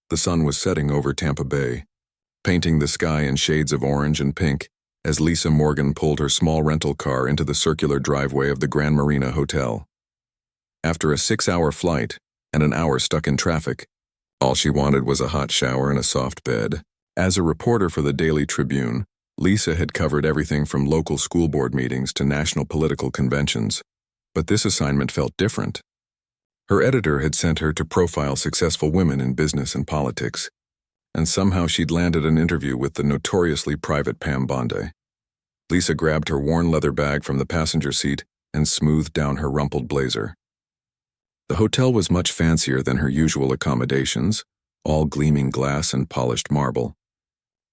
The sun was setting over Tampa Bay, painting the sky in shades of orange and pink as Lisa Morgan pulled her small rental car into the circular driveway of the Grand Marina Hotel. After a 6-hour flight and an hour stuck in traffic, all she wanted was a hot shower and a soft bed. As a reporter for the Daily Tribune, Lisa had covered everything from local school board meetings to national political conventions, but this assignment felt different. Her editor had sent her to profile successful women in business and politics, and somehow she'd landed an interview with the notoriously private Pam Bondi. Lisa grabbed her worn leather bag from the passenger seat and smoothed down her rumpled blazer. The hotel was much fancier than her usual accommodations, all gleaming glass and polished marble.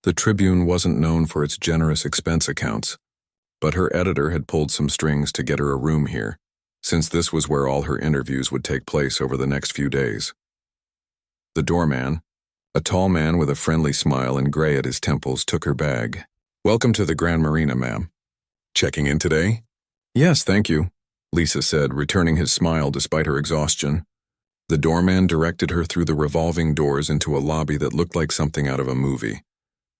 The Tribune wasn't known for its generous expense accounts, but her editor had pulled some strings to get her a room here, since this was where all her interviews would take place over the next few days. The doorman, a tall man with a friendly smile and gray at his temples, took her bag. "Welcome to the Grand Marina, ma'am. Checking in today?" "Yes, thank you," Lisa said, returning his smile despite her exhaustion. The doorman directed her through the revolving doors into a lobby that looked like something out of a movie.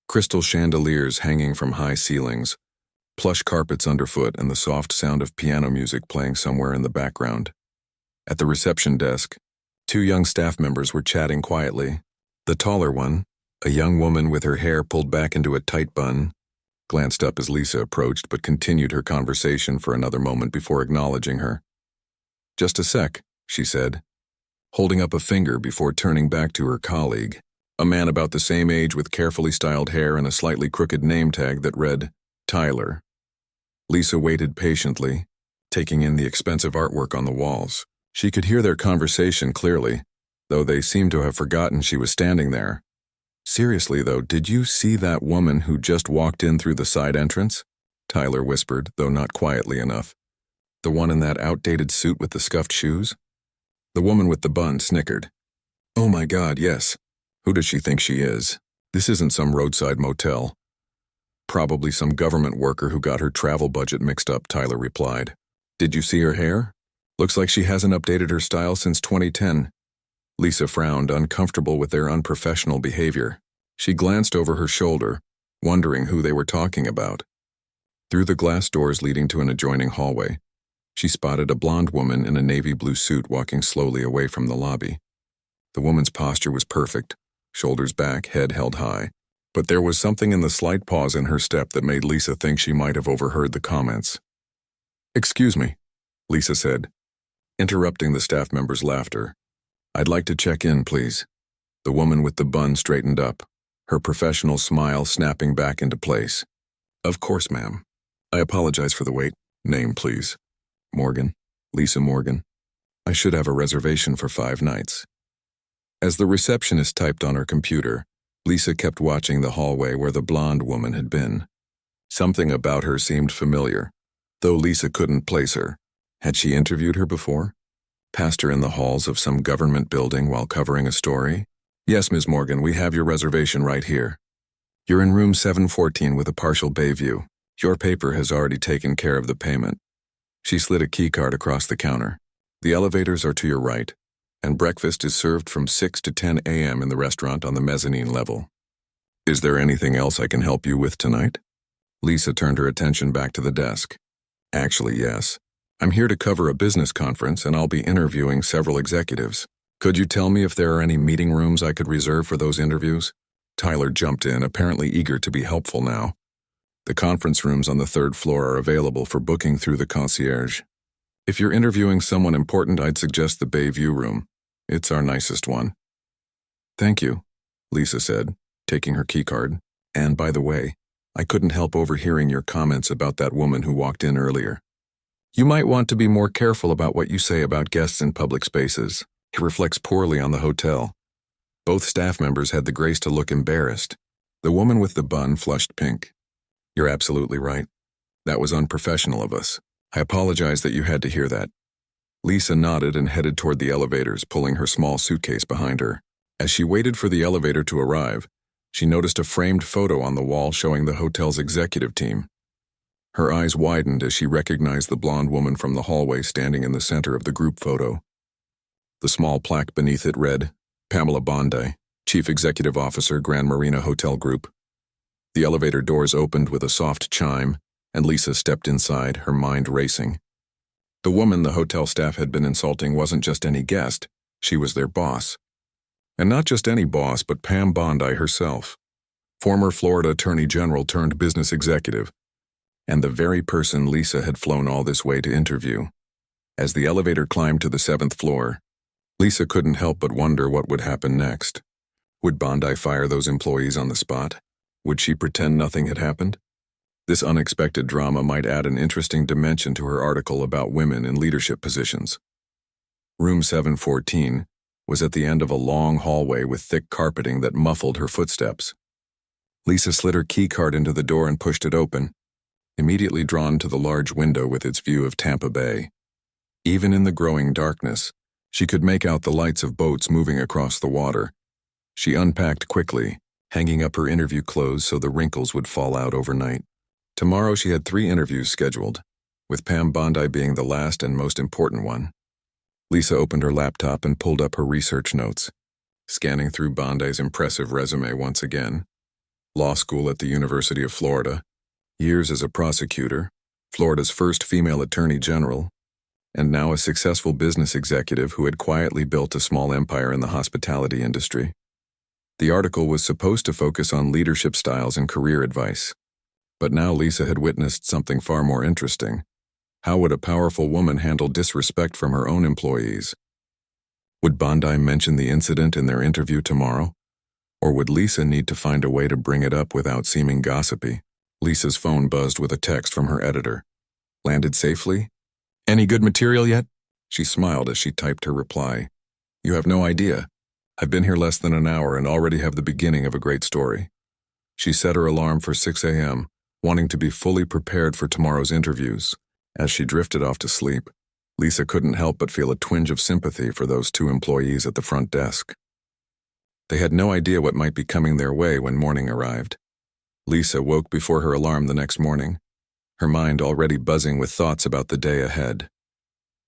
Crystal chandeliers hanging from high ceilings, plush carpets underfoot, and the soft sound of piano music playing somewhere in the background. At the reception desk, 2 young staff members were chatting quietly. The taller one, a young woman with her hair pulled back into a tight bun, glanced up as Lisa approached but continued her conversation for another moment before acknowledging her. "Just a sec," she said, holding up a finger before turning back to her colleague, a man about the same age with carefully styled hair and a slightly crooked name tag that read, Tyler. Lisa waited patiently, taking in the expensive artwork on the walls. She could hear their conversation clearly, though they seemed to have forgotten she was standing there. "Seriously, though, did you see that woman who just walked in through the side entrance?" Tyler whispered, though not quietly enough. "The one in that outdated suit with the scuffed shoes?" The woman with the bun snickered. "Oh my God, yes. Who does she think she is? This isn't some roadside motel." "Probably some government worker who got her travel budget mixed up," Tyler replied. "Did you see her hair? Looks like she hasn't updated her style since 2010. Lisa frowned, uncomfortable with their unprofessional behavior. She glanced over her shoulder, wondering who they were talking about. Through the glass doors leading to an adjoining hallway, she spotted a blonde woman in a navy blue suit walking slowly away from the lobby. The woman's posture was perfect, shoulders back, head held high, but there was something in the slight pause in her step that made Lisa think she might have overheard the comments. "Excuse me," Lisa said, interrupting the staff member's laughter. "I'd like to check in, please." The woman with the bun straightened up, her professional smile snapping back into place. "Of course, ma'am. I apologize for the wait. Name, please." "Morgan. Lisa Morgan. I should have a reservation for 5 nights." As the receptionist typed on her computer, Lisa kept watching the hallway where the blonde woman had been. Something about her seemed familiar, though Lisa couldn't place her. Had she interviewed her before? Passed her in the halls of some government building while covering a story? "Yes, Ms. Morgan, we have your reservation right here. You're in room 714 with a partial bay view. Your paper has already taken care of the payment." She slid a keycard across the counter. "The elevators are to your right, and breakfast is served from 6 to 10 a.m. in the restaurant on the mezzanine level. Is there anything else I can help you with tonight?" Lisa turned her attention back to the desk. "Actually, yes. I'm here to cover a business conference, and I'll be interviewing several executives. Could you tell me if there are any meeting rooms I could reserve for those interviews?" Tyler jumped in, apparently eager to be helpful now. "The conference rooms on the 3rd floor are available for booking through the concierge. If you're interviewing someone important, I'd suggest the Bayview room. It's our nicest one." "Thank you," Lisa said, taking her keycard. "And by the way, I couldn't help overhearing your comments about that woman who walked in earlier. You might want to be more careful about what you say about guests in public spaces. It reflects poorly on the hotel." Both staff members had the grace to look embarrassed. The woman with the bun flushed pink. "You're absolutely right. That was unprofessional of us. I apologize that you had to hear that." Lisa nodded and headed toward the elevators, pulling her small suitcase behind her. As she waited for the elevator to arrive, she noticed a framed photo on the wall showing the hotel's executive team. Her eyes widened as she recognized the blonde woman from the hallway standing in the center of the group photo. The small plaque beneath it read, "Pamela Bondi, Chief Executive Officer, Grand Marina Hotel Group. The elevator doors opened with a soft chime, and Lisa stepped inside, her mind racing. The woman the hotel staff had been insulting wasn't just any guest, she was their boss. And not just any boss, but Pam Bondi herself, former Florida Attorney General turned business executive, and the very person Lisa had flown all this way to interview. As the elevator climbed to the 7th floor, Lisa couldn't help but wonder what would happen next. Would Bondi fire those employees on the spot? Would she pretend nothing had happened? This unexpected drama might add an interesting dimension to her article about women in leadership positions. Room 714 was at the end of a long hallway with thick carpeting that muffled her footsteps. Lisa slid her keycard into the door and pushed it open, immediately drawn to the large window with its view of Tampa Bay. Even in the growing darkness, she could make out the lights of boats moving across the water. She unpacked quickly, hanging up her interview clothes so the wrinkles would fall out overnight. Tomorrow she had 3 interviews scheduled, with Pam Bondi being the last and most important one. Lisa opened her laptop and pulled up her research notes, scanning through Bondi's impressive resume once again. Law school at the University of Florida, years as a prosecutor, Florida's first female attorney general, and now a successful business executive who had quietly built a small empire in the hospitality industry. The article was supposed to focus on leadership styles and career advice. But now Lisa had witnessed something far more interesting. How would a powerful woman handle disrespect from her own employees? Would Bondi mention the incident in their interview tomorrow? Or would Lisa need to find a way to bring it up without seeming gossipy? Lisa's phone buzzed with a text from her editor. Landed safely? Any good material yet? She smiled as she typed her reply. You have no idea. I've been here less than an hour and already have the beginning of a great story. She set her alarm for 6 a.m., wanting to be fully prepared for tomorrow's interviews. As she drifted off to sleep, Lisa couldn't help but feel a twinge of sympathy for those 2 employees at the front desk. They had no idea what might be coming their way when morning arrived. Lisa woke before her alarm the next morning, her mind already buzzing with thoughts about the day ahead.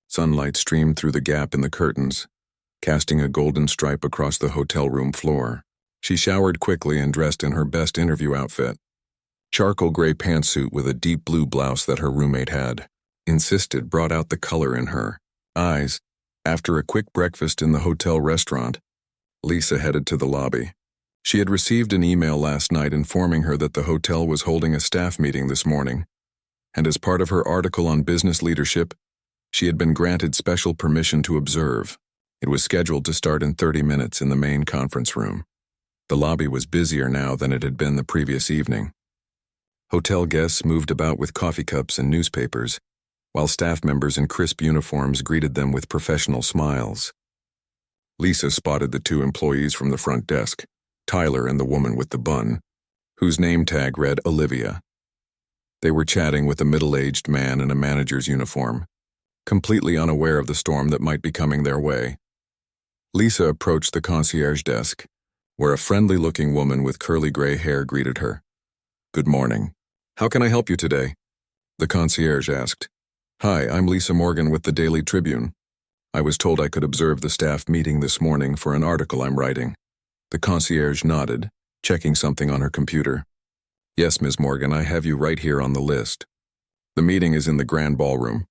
Sunlight streamed through the gap in the curtains, casting a golden stripe across the hotel room floor. She showered quickly and dressed in her best interview outfit. Charcoal gray pantsuit with a deep blue blouse that her roommate had insisted brought out the color in her eyes. After a quick breakfast in the hotel restaurant, Lisa headed to the lobby. She had received an email last night informing her that the hotel was holding a staff meeting this morning, and as part of her article on business leadership, she had been granted special permission to observe. It was scheduled to start in 30 minutes in the main conference room. The lobby was busier now than it had been the previous evening. Hotel guests moved about with coffee cups and newspapers, while staff members in crisp uniforms greeted them with professional smiles. Lisa spotted the 2 employees from the front desk, Tyler and the woman with the bun, whose name tag read Olivia. They were chatting with a middle-aged man in a manager's uniform, completely unaware of the storm that might be coming their way. Lisa approached the concierge desk, where a friendly-looking woman with curly gray hair greeted her. Good morning. How can I help you today? The concierge asked. Hi, I'm Lisa Morgan with the Daily Tribune. I was told I could observe the staff meeting this morning for an article I'm writing. The concierge nodded, checking something on her computer. Yes, Ms. Morgan, I have you right here on the list. The meeting is in the grand ballroom,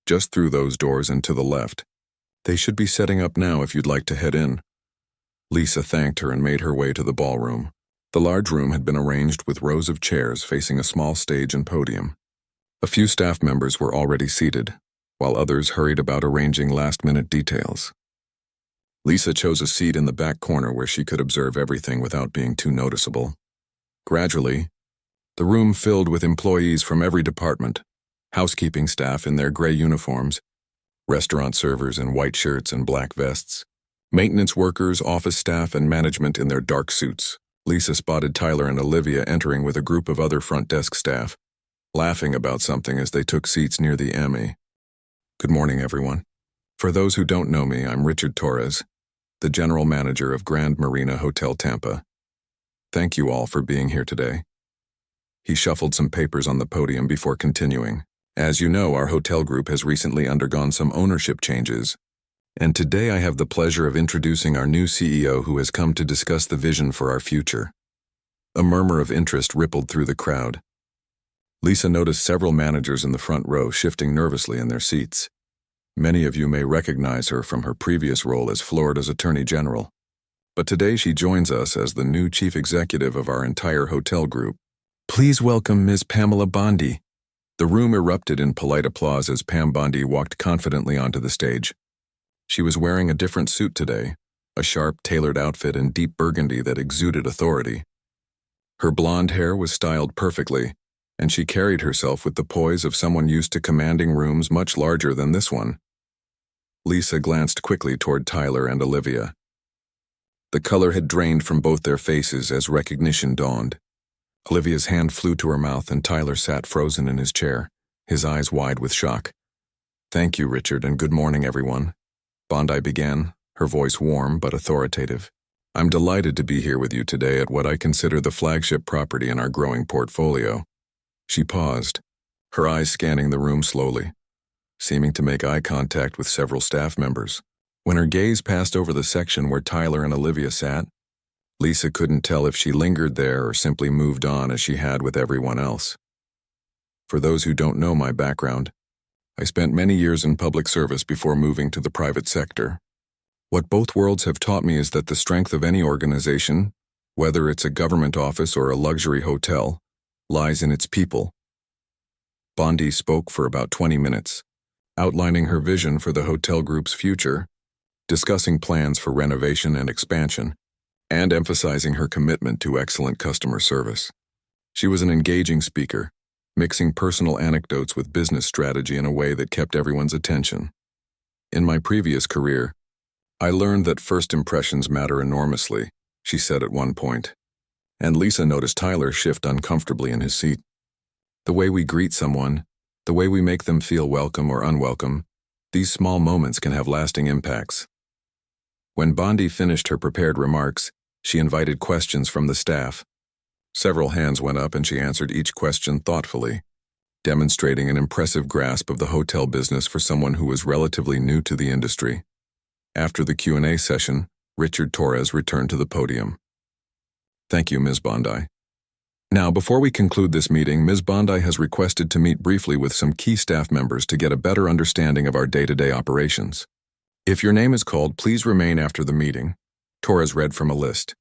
just through those doors and to the left. They should be setting up now if you'd like to head in. Lisa thanked her and made her way to the ballroom. The large room had been arranged with rows of chairs facing a small stage and podium. A few staff members were already seated, while others hurried about arranging last-minute details. Lisa chose a seat in the back corner where she could observe everything without being too noticeable. Gradually, the room filled with employees from every department, housekeeping staff in their gray uniforms, restaurant servers in white shirts and black vests, maintenance workers, office staff, and management in their dark suits. Lisa spotted Tyler and Olivia entering with a group of other front desk staff, laughing about something as they took seats near the Emmy. Good morning, everyone. For those who don't know me, I'm Richard Torres, the general manager of Grand Marina Hotel Tampa. Thank you all for being here today. He shuffled some papers on the podium before continuing. As you know, our hotel group has recently undergone some ownership changes, And today I have the pleasure of introducing our new CEO who has come to discuss the vision for our future. A murmur of interest rippled through the crowd. Lisa noticed several managers in the front row shifting nervously in their seats. Many of you may recognize her from her previous role as Florida's Attorney General. But today she joins us as the new chief executive of our entire hotel group. Please welcome Ms. Pamela Bondi. The room erupted in polite applause as Pam Bondi walked confidently onto the stage. She was wearing a different suit today, a sharp, tailored outfit in deep burgundy that exuded authority. Her blonde hair was styled perfectly, and she carried herself with the poise of someone used to commanding rooms much larger than this one. Lisa glanced quickly toward Tyler and Olivia. The color had drained from both their faces as recognition dawned. Olivia's hand flew to her mouth and Tyler sat frozen in his chair, his eyes wide with shock. "Thank you, Richard, and good morning, everyone," Bondi began, her voice warm but authoritative. "I'm delighted to be here with you today at what I consider the flagship property in our growing portfolio." She paused, her eyes scanning the room slowly, seeming to make eye contact with several staff members. When her gaze passed over the section where Tyler and Olivia sat, Lisa couldn't tell if she lingered there or simply moved on as she had with everyone else. For those who don't know my background, I spent many years in public service before moving to the private sector. What both worlds have taught me is that the strength of any organization, whether it's a government office or a luxury hotel, lies in its people. Bondi spoke for about 20 minutes, outlining her vision for the hotel group's future, discussing plans for renovation and expansion, and emphasizing her commitment to excellent customer service. She was an engaging speaker, mixing personal anecdotes with business strategy in a way that kept everyone's attention. In my previous career, I learned that first impressions matter enormously, she said at one point. And Lisa noticed Tyler shift uncomfortably in his seat. The way we greet someone, the way we make them feel welcome or unwelcome, these small moments can have lasting impacts. When Bondi finished her prepared remarks, she invited questions from the staff. Several hands went up and she answered each question thoughtfully, demonstrating an impressive grasp of the hotel business for someone who was relatively new to the industry. After the Q&A session, Richard Torres returned to the podium. "Thank you, Ms. Bondi. Now, before we conclude this meeting, Ms. Bondi has requested to meet briefly with some key staff members to get a better understanding of our day-to-day operations. If your name is called, please remain after the meeting." Torres read from a list.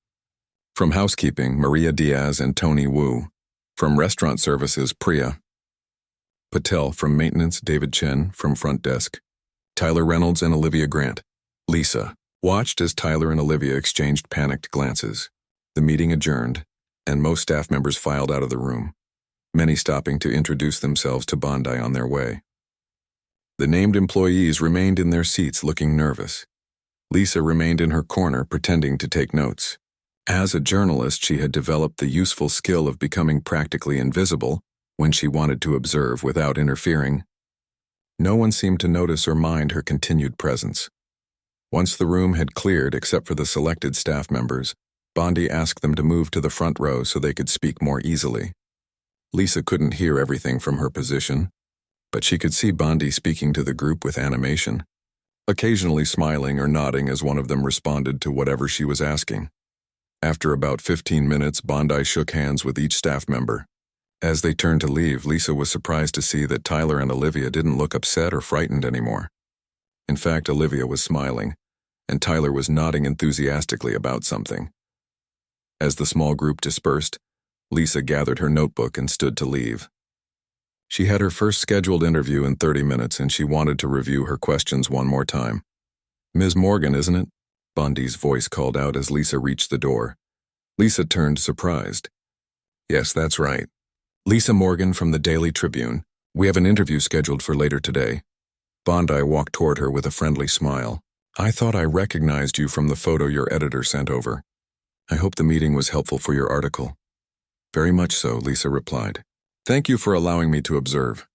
From housekeeping, Maria Diaz and Tony Wu. From restaurant services, Priya Patel. From maintenance, David Chen. From front desk, Tyler Reynolds and Olivia Grant. Lisa watched as Tyler and Olivia exchanged panicked glances. The meeting adjourned, and most staff members filed out of the room, many stopping to introduce themselves to Bondi on their way. The named employees remained in their seats looking nervous. Lisa remained in her corner pretending to take notes. As a journalist, she had developed the useful skill of becoming practically invisible when she wanted to observe without interfering. No one seemed to notice or mind her continued presence. Once the room had cleared except for the selected staff members, Bondi asked them to move to the front row so they could speak more easily. Lisa couldn't hear everything from her position, but she could see Bondi speaking to the group with animation, occasionally smiling or nodding as one of them responded to whatever she was asking. After about 15 minutes, Bondi shook hands with each staff member. As they turned to leave, Lisa was surprised to see that Tyler and Olivia didn't look upset or frightened anymore. In fact, Olivia was smiling, and Tyler was nodding enthusiastically about something. As the small group dispersed, Lisa gathered her notebook and stood to leave. She had her first scheduled interview in 30 minutes and she wanted to review her questions one more time. "Ms. Morgan, isn't it?" Bondi's voice called out as Lisa reached the door. Lisa turned surprised. "Yes, that's right. Lisa Morgan from the Daily Tribune. We have an interview scheduled for later today." Bondi walked toward her with a friendly smile. "I thought I recognized you from the photo your editor sent over. I hope the meeting was helpful for your article." "Very much so," Lisa replied. "Thank you for allowing me to observe.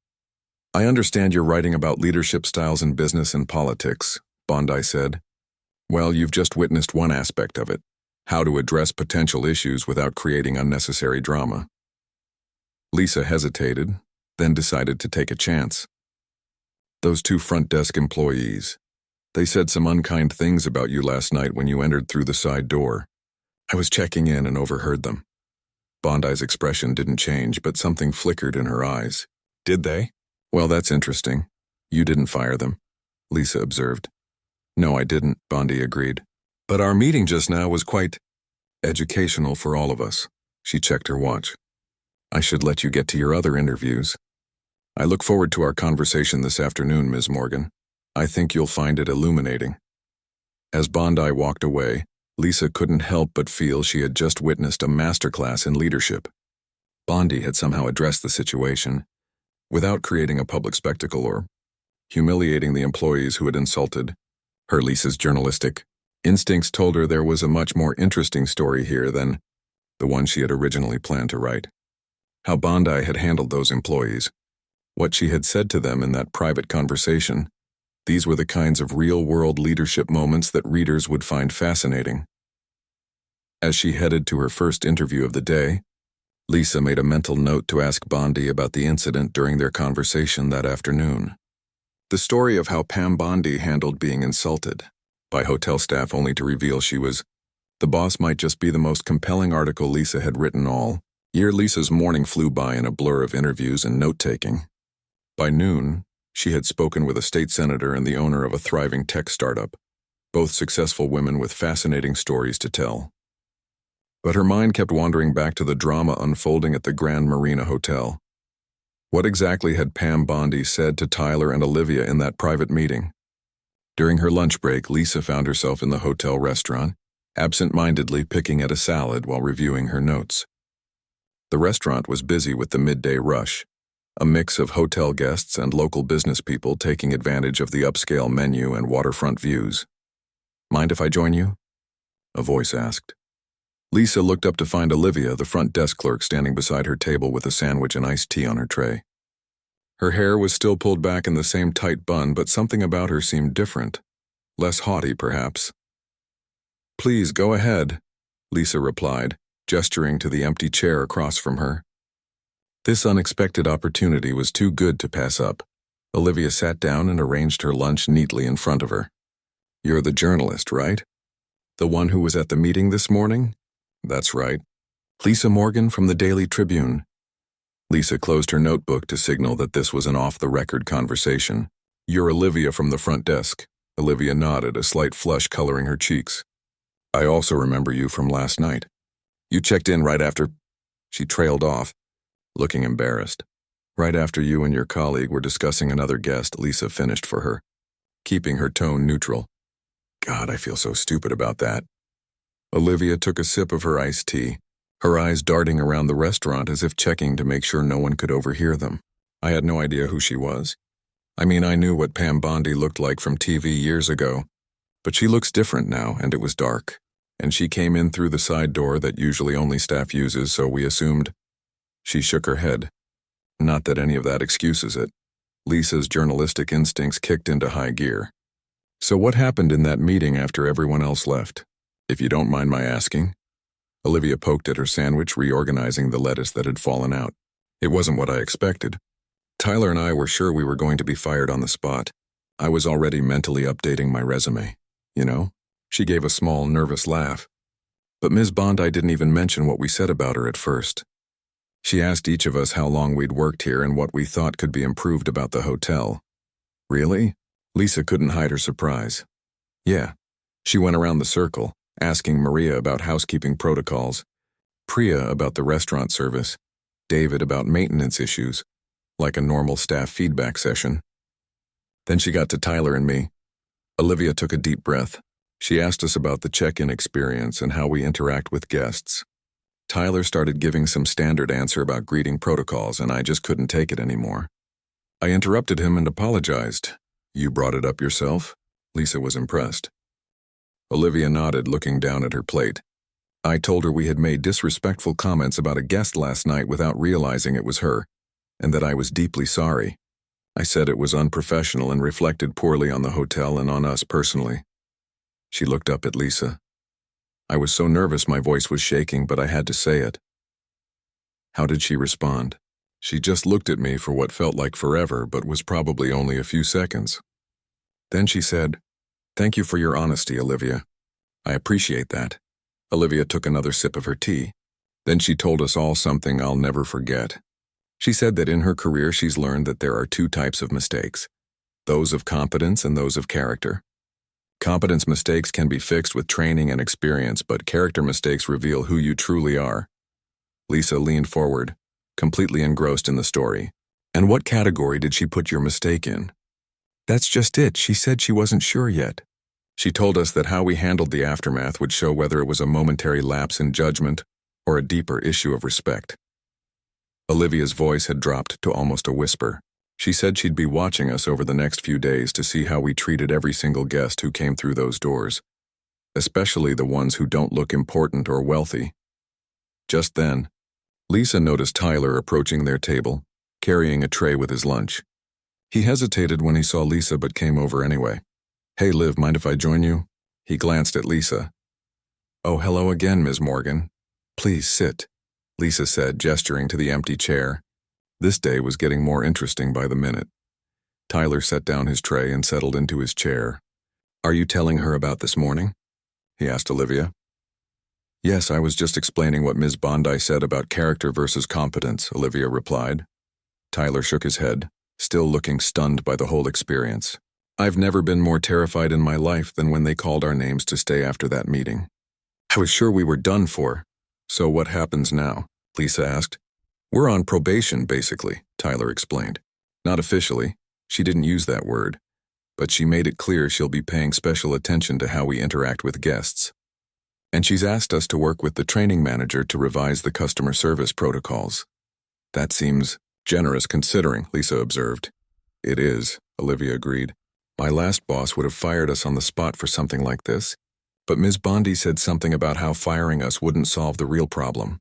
I understand you're writing about leadership styles in business and politics," Bondi said. "Well, you've just witnessed one aspect of it, how to address potential issues without creating unnecessary drama." Lisa hesitated, then decided to take a chance. Those two front desk employees. They said some unkind things about you last night when you entered through the side door. I was checking in and overheard them. Bondi's expression didn't change, but something flickered in her eyes. Did they? Well, that's interesting. You didn't fire them, Lisa observed. No, I didn't, Bondi agreed. But our meeting just now was quite educational for all of us. She checked her watch. I should let you get to your other interviews. I look forward to our conversation this afternoon, Ms. Morgan. I think you'll find it illuminating. As Bondi walked away, Lisa couldn't help but feel she had just witnessed a masterclass in leadership. Bondi had somehow addressed the situation, without creating a public spectacle or humiliating the employees who had insulted her. Lisa's journalistic instincts told her there was a much more interesting story here than the one she had originally planned to write. How Bondi had handled those employees, what she had said to them in that private conversation. These were the kinds of real-world leadership moments that readers would find fascinating. As she headed to her first interview of the day, Lisa made a mental note to ask Bondi about the incident during their conversation that afternoon. The story of how Pam Bondi handled being insulted by hotel staff only to reveal she was the boss might just be the most compelling article Lisa had written all year. Lisa's morning flew by in a blur of interviews and note-taking. By noon, she had spoken with a state senator and the owner of a thriving tech startup, both successful women with fascinating stories to tell. But her mind kept wandering back to the drama unfolding at the Grand Marina Hotel. What exactly had Pam Bondi said to Tyler and Olivia in that private meeting? During her lunch break, Lisa found herself in the hotel restaurant, absent-mindedly picking at a salad while reviewing her notes. The restaurant was busy with the midday rush, a mix of hotel guests and local business people taking advantage of the upscale menu and waterfront views. Mind if I join you? A voice asked. Lisa looked up to find Olivia, the front desk clerk, standing beside her table with a sandwich and iced tea on her tray. Her hair was still pulled back in the same tight bun, but something about her seemed different, less haughty perhaps. Please go ahead, Lisa replied, gesturing to the empty chair across from her. This unexpected opportunity was too good to pass up. Olivia sat down and arranged her lunch neatly in front of her. You're the journalist, right? The one who was at the meeting this morning? That's right. Lisa Morgan from the Daily Tribune. Lisa closed her notebook to signal that this was an off-the-record conversation. You're Olivia from the front desk. Olivia nodded, a slight flush coloring her cheeks. I also remember you from last night. You checked in right after... She trailed off, looking embarrassed. Right after you and your colleague were discussing another guest, Lisa finished for her, keeping her tone neutral. God, I feel so stupid about that. Olivia took a sip of her iced tea, her eyes darting around the restaurant as if checking to make sure no one could overhear them. I had no idea who she was. I mean, I knew what Pam Bondi looked like from TV years ago, but she looks different now, and it was dark, and she came in through the side door that usually only staff uses, so we assumed. She shook her head. Not that any of that excuses it. Lisa's journalistic instincts kicked into high gear. So what happened in that meeting after everyone else left? If you don't mind my asking. Olivia poked at her sandwich, reorganizing the lettuce that had fallen out. It wasn't what I expected. Tyler and I were sure we were going to be fired on the spot. I was already mentally updating my resume. You know? She gave a small, nervous laugh. But Ms. Bondi didn't even mention what we said about her at first. She asked each of us how long we'd worked here and what we thought could be improved about the hotel. Really? Lisa couldn't hide her surprise. Yeah. She went around the circle, asking Maria about housekeeping protocols, Priya about the restaurant service, David about maintenance issues, like a normal staff feedback session. Then she got to Tyler and me. Olivia took a deep breath. She asked us about the check-in experience and how we interact with guests. Tyler started giving some standard answer about greeting protocols, and I just couldn't take it anymore. I interrupted him and apologized. You brought it up yourself? Lisa was impressed. Olivia nodded, looking down at her plate. I told her we had made disrespectful comments about a guest last night without realizing it was her, and that I was deeply sorry. I said it was unprofessional and reflected poorly on the hotel and on us personally. She looked up at Lisa. I was so nervous my voice was shaking, but I had to say it. How did she respond? She just looked at me for what felt like forever, but was probably only a few seconds. Then she said, Thank you for your honesty, Olivia. I appreciate that. Olivia took another sip of her tea. Then she told us all something I'll never forget. She said that in her career she's learned that there are two types of mistakes, those of competence and those of character. Competence mistakes can be fixed with training and experience, but character mistakes reveal who you truly are. Lisa leaned forward, completely engrossed in the story. And what category did she put your mistake in? That's just it. She said she wasn't sure yet. She told us that how we handled the aftermath would show whether it was a momentary lapse in judgment or a deeper issue of respect. Olivia's voice had dropped to almost a whisper. She said she'd be watching us over the next few days to see how we treated every single guest who came through those doors, especially the ones who don't look important or wealthy. Just then, Lisa noticed Tyler approaching their table, carrying a tray with his lunch. He hesitated when he saw Lisa but came over anyway. Hey Liv, mind if I join you? He glanced at Lisa. Oh, hello again, Ms. Morgan. Please sit, Lisa said, gesturing to the empty chair. This day was getting more interesting by the minute. Tyler set down his tray and settled into his chair. Are you telling her about this morning? He asked Olivia. Yes, I was just explaining what Ms. Bondi said about character versus competence, Olivia replied. Tyler shook his head, still looking stunned by the whole experience. I've never been more terrified in my life than when they called our names to stay after that meeting. I was sure we were done for. So what happens now? Lisa asked. We're on probation, basically, Tyler explained. Not officially. She didn't use that word. But she made it clear she'll be paying special attention to how we interact with guests. And she's asked us to work with the training manager to revise the customer service protocols. That seems generous considering, Lisa observed. It is, Olivia agreed. My last boss would have fired us on the spot for something like this. But Ms. Bondi said something about how firing us wouldn't solve the real problem,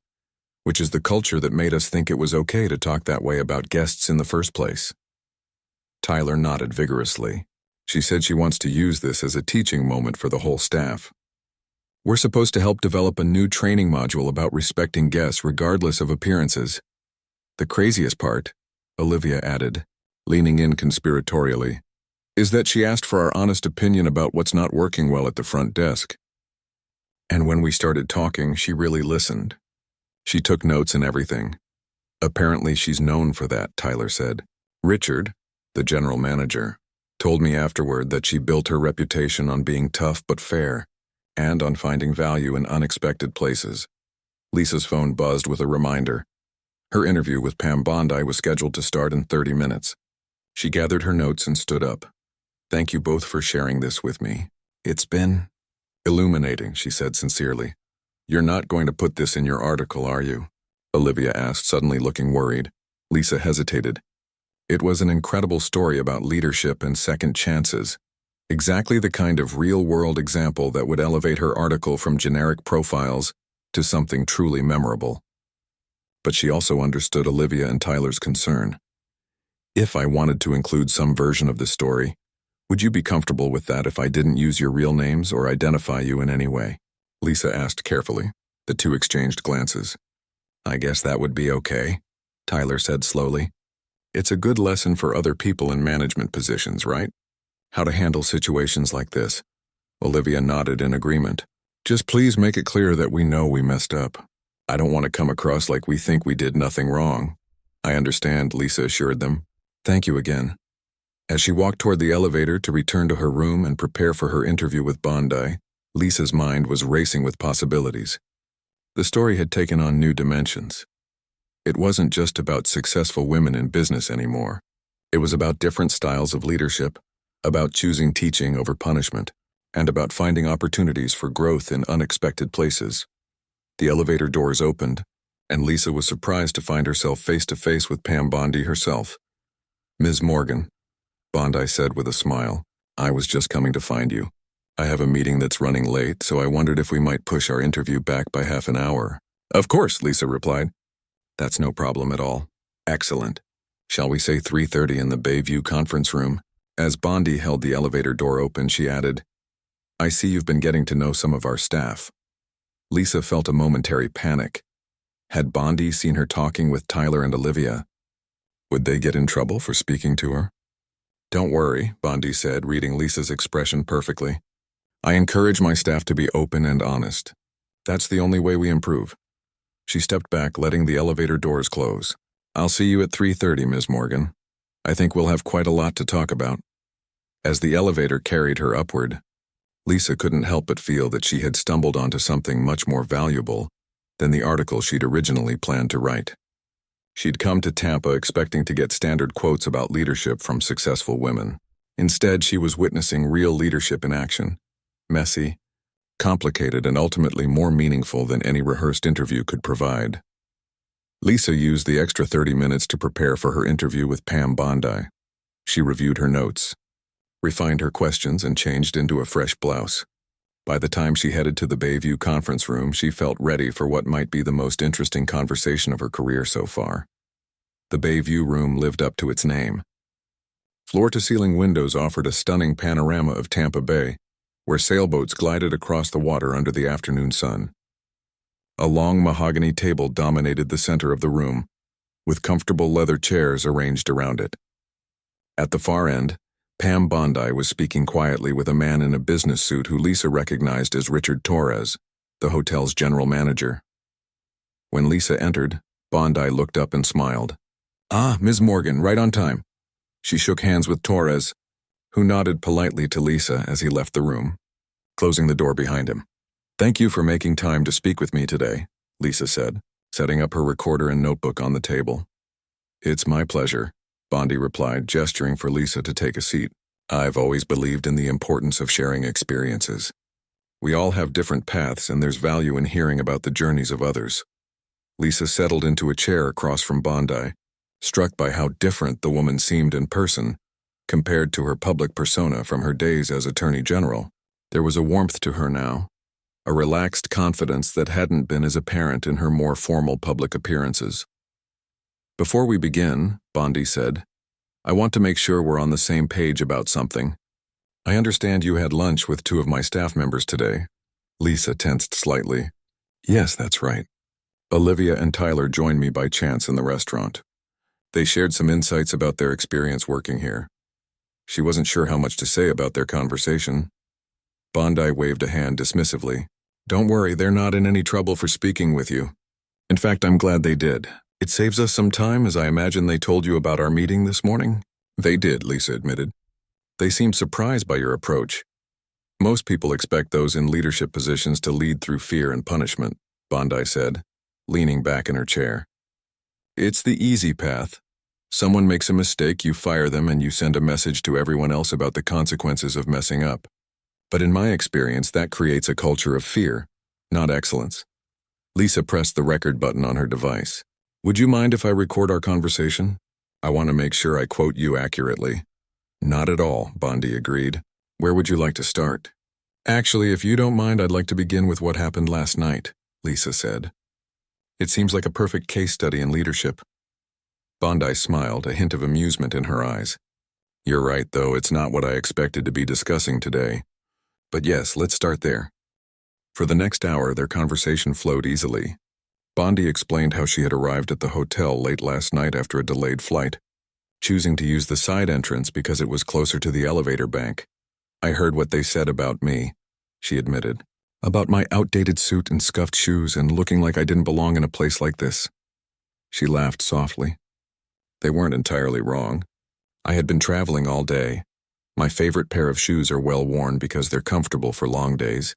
which is the culture that made us think it was okay to talk that way about guests in the first place. Tyler nodded vigorously. She said she wants to use this as a teaching moment for the whole staff. We're supposed to help develop a new training module about respecting guests regardless of appearances. The craziest part, Olivia added, leaning in conspiratorially, is that she asked for our honest opinion about what's not working well at the front desk. And when we started talking, she really listened. She took notes and everything. Apparently she's known for that, Tyler said. Richard, the general manager, told me afterward that she built her reputation on being tough but fair, and on finding value in unexpected places. Lisa's phone buzzed with a reminder. Her interview with Pam Bondi was scheduled to start in 30 minutes. She gathered her notes and stood up. Thank you both for sharing this with me. It's been illuminating, she said sincerely. You're not going to put this in your article, are you? Olivia asked, suddenly looking worried. Lisa hesitated. It was an incredible story about leadership and second chances. Exactly the kind of real-world example that would elevate her article from generic profiles to something truly memorable. But she also understood Olivia and Tyler's concern. If I wanted to include some version of the story, would you be comfortable with that if I didn't use your real names or identify you in any way? Lisa asked carefully. The two exchanged glances. I guess that would be okay, Tyler said slowly. It's a good lesson for other people in management positions, right? How to handle situations like this. Olivia nodded in agreement. Just please make it clear that we know we messed up. I don't want to come across like we think we did nothing wrong. I understand, Lisa assured them. Thank you again. As she walked toward the elevator to return to her room and prepare for her interview with Bondi, Lisa's mind was racing with possibilities. The story had taken on new dimensions. It wasn't just about successful women in business anymore. It was about different styles of leadership, about choosing teaching over punishment, and about finding opportunities for growth in unexpected places. The elevator doors opened, and Lisa was surprised to find herself face to face with Pam Bondi herself. Ms. Morgan, Bondi said with a smile, I was just coming to find you. I have a meeting that's running late, so I wondered if we might push our interview back by half an hour. Of course, Lisa replied. That's no problem at all. Excellent. Shall we say 3:30 in the Bayview conference room? As Bondi held the elevator door open, she added, I see you've been getting to know some of our staff. Lisa felt a momentary panic. Had Bondi seen her talking with Tyler and Olivia? Would they get in trouble for speaking to her? Don't worry, Bondi said, reading Lisa's expression perfectly. I encourage my staff to be open and honest. That's the only way we improve. She stepped back, letting the elevator doors close. I'll see you at 3:30, Ms. Morgan. I think we'll have quite a lot to talk about. As the elevator carried her upward, Lisa couldn't help but feel that she had stumbled onto something much more valuable than the article she'd originally planned to write. She'd come to Tampa expecting to get standard quotes about leadership from successful women. Instead, she was witnessing real leadership in action. Messy, complicated, and ultimately more meaningful than any rehearsed interview could provide. Lisa used the extra 30 minutes to prepare for her interview with Pam Bondi. She reviewed her notes, refined her questions, and changed into a fresh blouse. By the time she headed to the Bayview conference room, she felt ready for what might be the most interesting conversation of her career so far. The Bayview room lived up to its name. Floor-to-ceiling windows offered a stunning panorama of Tampa Bay, where sailboats glided across the water under the afternoon sun. A long mahogany table dominated the center of the room, with comfortable leather chairs arranged around it. At the far end, Pam Bondi was speaking quietly with a man in a business suit who Lisa recognized as Richard Torres, the hotel's general manager. When Lisa entered, Bondi looked up and smiled. "Ah, Ms. Morgan, right on time." She shook hands with Torres, who nodded politely to Lisa as he left the room, closing the door behind him. "Thank you for making time to speak with me today," Lisa said, setting up her recorder and notebook on the table. "It's my pleasure," Bondi replied, gesturing for Lisa to take a seat. "I've always believed in the importance of sharing experiences. We all have different paths, and there's value in hearing about the journeys of others." Lisa settled into a chair across from Bondi, struck by how different the woman seemed in person compared to her public persona from her days as Attorney General. There was a warmth to her now, a relaxed confidence that hadn't been as apparent in her more formal public appearances. "Before we begin," Bondi said, "I want to make sure we're on the same page about something. I understand you had lunch with 2 of my staff members today." Lisa tensed slightly. "Yes, that's right. Olivia and Tyler joined me by chance in the restaurant. They shared some insights about their experience working here." She wasn't sure how much to say about their conversation. Bondi waved a hand dismissively. "Don't worry, they're not in any trouble for speaking with you. In fact, I'm glad they did. It saves us some time, as I imagine they told you about our meeting this morning." "They did," Lisa admitted. "They seemed surprised by your approach. Most people expect those in leadership positions to lead through fear and punishment," Bondi said, leaning back in her chair. "It's the easy path. Someone makes a mistake, you fire them, and you send a message to everyone else about the consequences of messing up. But in my experience, that creates a culture of fear, not excellence." Lisa pressed the record button on her device. "Would you mind if I record our conversation? I want to make sure I quote you accurately." "Not at all," Bondi agreed. "Where would you like to start?" "Actually, if you don't mind, I'd like to begin with what happened last night," Lisa said. "It seems like a perfect case study in leadership." Bondi smiled, a hint of amusement in her eyes. "You're right, though, it's not what I expected to be discussing today. But yes, let's start there." For the next hour, their conversation flowed easily. Bondi explained how she had arrived at the hotel late last night after a delayed flight, choosing to use the side entrance because it was closer to the elevator bank. "I heard what they said about me," she admitted. "About my outdated suit and scuffed shoes and looking like I didn't belong in a place like this." She laughed softly. They weren't entirely wrong. I had been traveling all day. My favorite pair of shoes are well worn because they're comfortable for long days,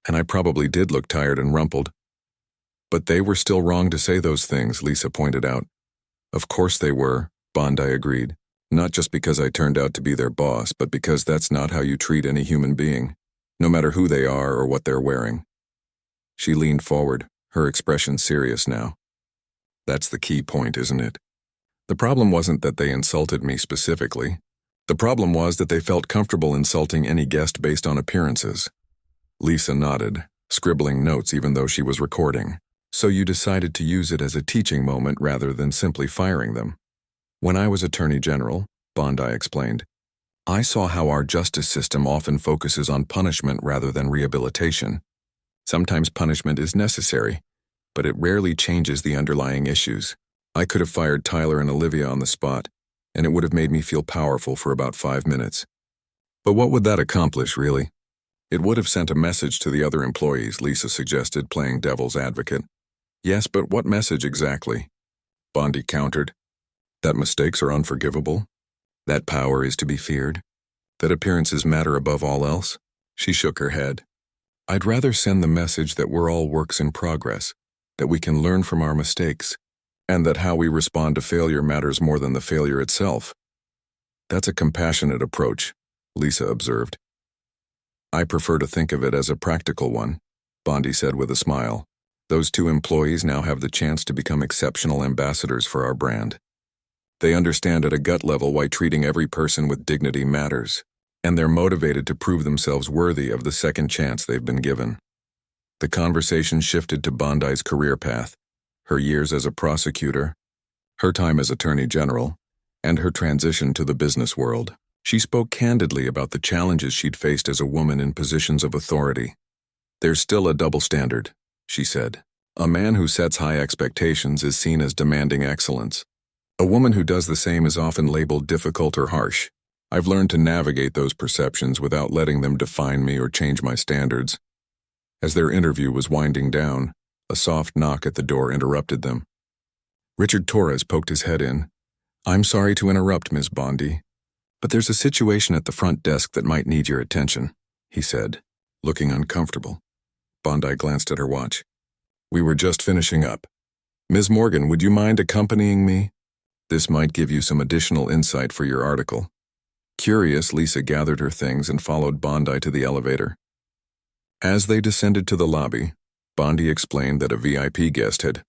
and I probably did look tired and rumpled. "But they were still wrong to say those things," Lisa pointed out. "Of course they were," Bondi agreed. "Not just because I turned out to be their boss, but because that's not how you treat any human being, no matter who they are or what they're wearing." She leaned forward, her expression serious now. "That's the key point, isn't it? The problem wasn't that they insulted me specifically. The problem was that they felt comfortable insulting any guest based on appearances." Lisa nodded, scribbling notes even though she was recording. "So you decided to use it as a teaching moment rather than simply firing them." "When I was Attorney General," Bondi explained, "I saw how our justice system often focuses on punishment rather than rehabilitation. Sometimes punishment is necessary, but it rarely changes the underlying issues. I could have fired Tyler and Olivia on the spot, and it would have made me feel powerful for about 5 minutes. But what would that accomplish, really? It would have sent a message to the other employees, Lisa suggested, playing devil's advocate. Yes, but what message exactly? Bondi countered. That mistakes are unforgivable? That power is to be feared? That appearances matter above all else? She shook her head. I'd rather send the message that we're all works in progress, that we can learn from our mistakes, and that how we respond to failure matters more than the failure itself. That's a compassionate approach, Lisa observed. I prefer to think of it as a practical one, Bondi said with a smile. Those 2 employees now have the chance to become exceptional ambassadors for our brand. They understand at a gut level why treating every person with dignity matters, and they're motivated to prove themselves worthy of the second chance they've been given. The conversation shifted to Bondi's career path, her years as a prosecutor, her time as Attorney General, and her transition to the business world. She spoke candidly about the challenges she'd faced as a woman in positions of authority. There's still a double standard, she said. A man who sets high expectations is seen as demanding excellence. A woman who does the same is often labeled difficult or harsh. I've learned to navigate those perceptions without letting them define me or change my standards. As their interview was winding down, a soft knock at the door interrupted them. Richard Torres poked his head in. I'm sorry to interrupt, Ms. Bondi, but there's a situation at the front desk that might need your attention, he said, looking uncomfortable. Bondi glanced at her watch. We were just finishing up. Ms. Morgan, would you mind accompanying me? This might give you some additional insight for your article. Curious, Lisa gathered her things and followed Bondi to the elevator. As they descended to the lobby, Bondi explained that a VIP guest had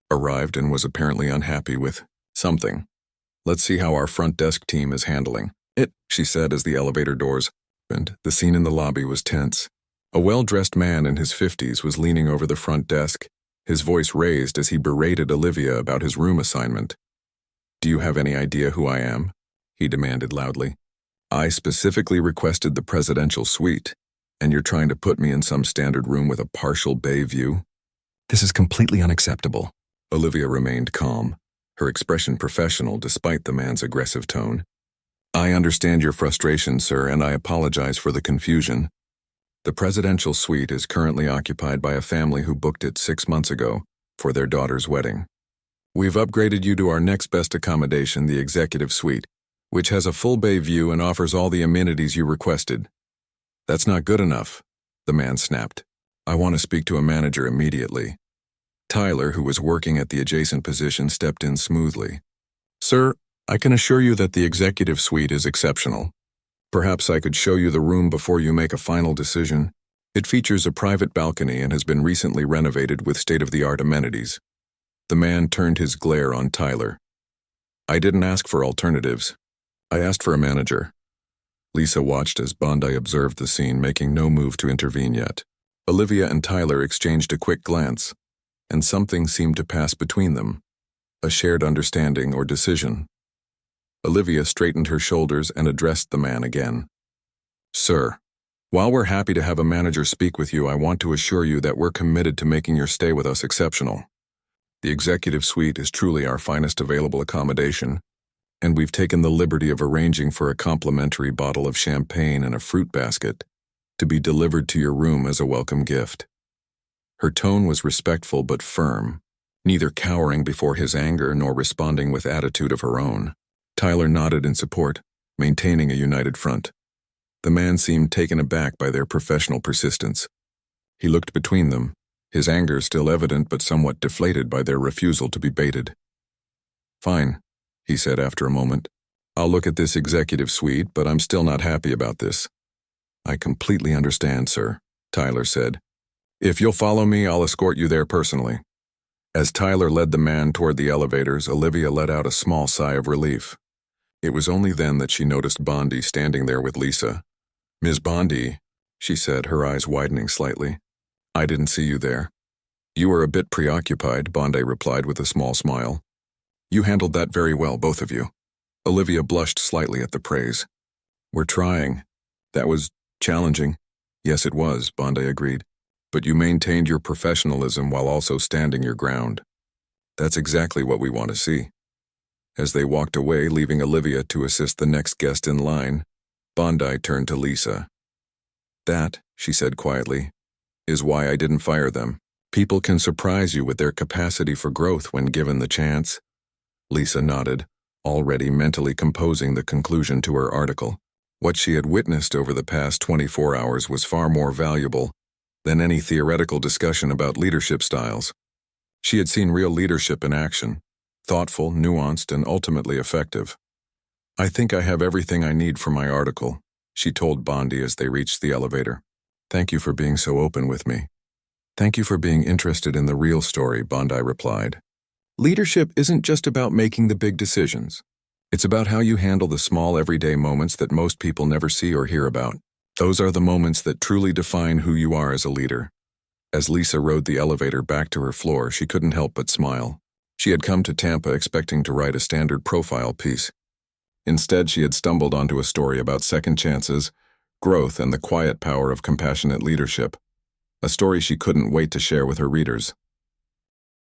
arrived and was apparently unhappy with something. Let's see how our front desk team is handling it, she said as the elevator doors opened. The scene in the lobby was tense. A well-dressed man in his 50s was leaning over the front desk, his voice raised as he berated Olivia about his room assignment. Do you have any idea who I am? He demanded loudly. I specifically requested the presidential suite, and you're trying to put me in some standard room with a partial bay view? This is completely unacceptable. Olivia remained calm, her expression professional despite the man's aggressive tone. I understand your frustration, sir, and I apologize for the confusion. The presidential suite is currently occupied by a family who booked it 6 months ago for their daughter's wedding. We've upgraded you to our next best accommodation, the executive suite, which has a full bay view and offers all the amenities you requested. That's not good enough, the man snapped. I want to speak to a manager immediately. Tyler, who was working at the adjacent position, stepped in smoothly. Sir, I can assure you that the executive suite is exceptional. Perhaps I could show you the room before you make a final decision. It features a private balcony and has been recently renovated with state-of-the-art amenities. The man turned his glare on Tyler. I didn't ask for alternatives. I asked for a manager. Lisa watched as Bondi observed the scene, making no move to intervene yet. Olivia and Tyler exchanged a quick glance, and something seemed to pass between them, a shared understanding or decision. Olivia straightened her shoulders and addressed the man again. Sir, while we're happy to have a manager speak with you, I want to assure you that we're committed to making your stay with us exceptional. The executive suite is truly our finest available accommodation, and we've taken the liberty of arranging for a complimentary bottle of champagne and a fruit basket to be delivered to your room as a welcome gift. Her tone was respectful but firm, neither cowering before his anger nor responding with attitude of her own. Tyler nodded in support, maintaining a united front. The man seemed taken aback by their professional persistence. He looked between them, his anger still evident but somewhat deflated by their refusal to be baited. Fine, he said after a moment. I'll look at this executive suite, but I'm still not happy about this. I completely understand, sir, Tyler said. If you'll follow me, I'll escort you there personally. As Tyler led the man toward the elevators, Olivia let out a small sigh of relief. It was only then that she noticed Bondi standing there with Lisa. Ms. Bondi, she said, her eyes widening slightly. I didn't see you there. You were a bit preoccupied, Bondi replied with a small smile. You handled that very well, both of you. Olivia blushed slightly at the praise. We're trying. That was challenging. Yes, it was, Bondi agreed. But you maintained your professionalism while also standing your ground. That's exactly what we want to see. As they walked away, leaving Olivia to assist the next guest in line, Bondi turned to Lisa. "That," she said quietly, "is why I didn't fire them. People can surprise you with their capacity for growth when given the chance." Lisa nodded, already mentally composing the conclusion to her article. What she had witnessed over the past 24 hours was far more valuable than any theoretical discussion about leadership styles. She had seen real leadership in action, thoughtful, nuanced, and ultimately effective. "I think I have everything I need for my article," she told Bondi as they reached the elevator. "Thank you for being so open with me." "Thank you for being interested in the real story," Bondi replied. "Leadership isn't just about making the big decisions. It's about how you handle the small everyday moments that most people never see or hear about. Those are the moments that truly define who you are as a leader." As Lisa rode the elevator back to her floor, she couldn't help but smile. She had come to Tampa expecting to write a standard profile piece. Instead, she had stumbled onto a story about second chances, growth, and the quiet power of compassionate leadership. A story she couldn't wait to share with her readers.